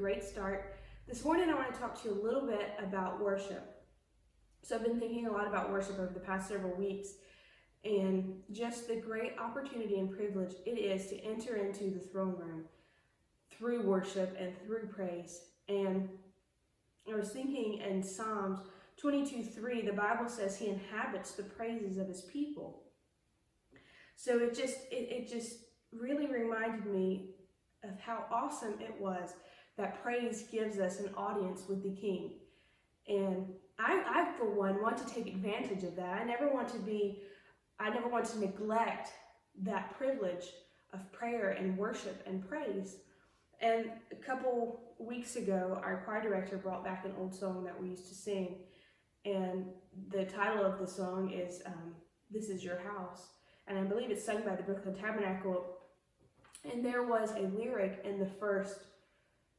great start. This morning I want to talk to you a little bit about worship. So I've been thinking a lot about worship over the past several weeks and just the great opportunity and privilege it is to enter into the throne room through worship and through praise. And I was thinking in Psalms 22:3, the Bible says he inhabits the praises of his people. So it just really reminded me of how awesome it was that praise gives us an audience with the King. And I for one, want to take advantage of that. I never want to neglect that privilege of prayer and worship and praise. And a couple weeks ago, our choir director brought back an old song that we used to sing. And the title of the song is This Is Your House. And I believe it's sung by the Brooklyn Tabernacle. And there was a lyric in the first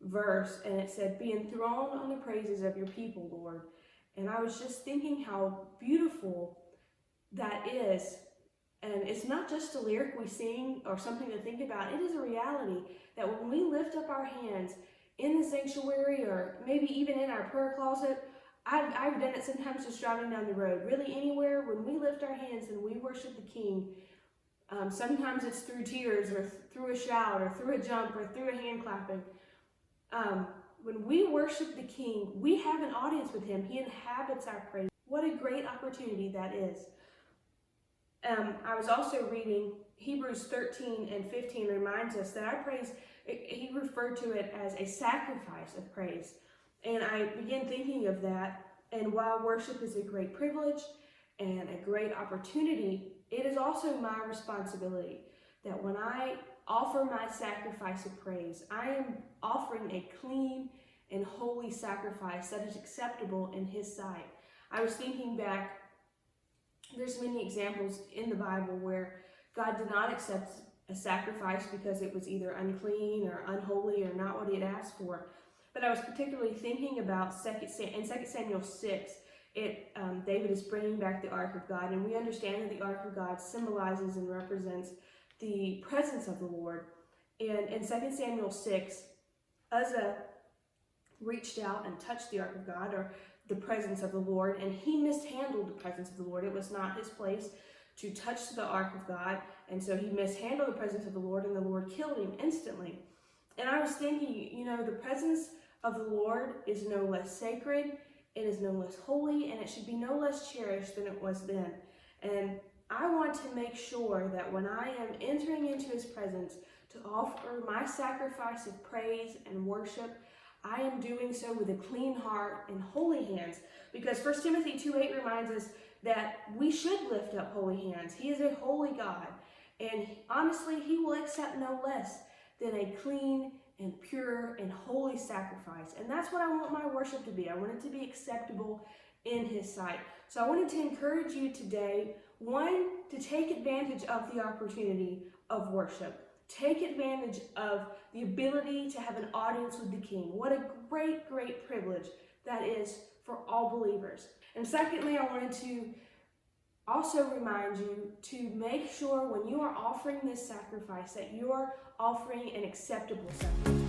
verse, and it said, "Be enthroned on the praises of your people, Lord." And I was just thinking how beautiful that is. And it's not just a lyric we sing or something to think about. It is a reality that when we lift up our hands in the sanctuary or maybe even in our prayer closet, I've done it sometimes just driving down the road. Really anywhere, when we lift our hands and we worship the King, sometimes it's through tears or through a shout or through a jump or through a hand clapping. When we worship the King, we have an audience with him. He inhabits our praise. What a great opportunity that is. I was also reading Hebrews 13 and 15 reminds us that our praise, he referred to it as a sacrifice of praise. And I began thinking of that. And while worship is a great privilege and a great opportunity, it is also my responsibility that when I offer my sacrifice of praise, I am offering a clean and holy sacrifice that is acceptable in his sight. I was thinking back, there's many examples in the Bible where God did not accept a sacrifice because it was either unclean or unholy or not what he had asked for. But I was particularly thinking about in 2 Samuel 6, David is bringing back the Ark of God, and we understand that the Ark of God symbolizes and represents the presence of the Lord. And in 2 Samuel 6, Uzzah reached out and touched the Ark of God, or the presence of the Lord, and he mishandled the presence of the Lord. It was not his place to touch the Ark of God, and so he mishandled the presence of the Lord, and the Lord killed him instantly. And I was thinking, the presence of the Lord is no less sacred, it is no less holy, and it should be no less cherished than it was then. And I want to make sure that when I am entering into his presence to offer my sacrifice of praise and worship, I am doing so with a clean heart and holy hands. Because 1 Timothy 2:8 reminds us that we should lift up holy hands. He is a holy God. And honestly, he will accept no less than a clean and pure and holy sacrifice. And that's what I want my worship to be. I want it to be acceptable in his sight. So I wanted to encourage you today, one, to take advantage of the opportunity of worship. Take advantage of the ability to have an audience with the King. What a great, great privilege that is for all believers. And secondly, I wanted to also remind you to make sure when you are offering this sacrifice that you are offering an acceptable sacrifice.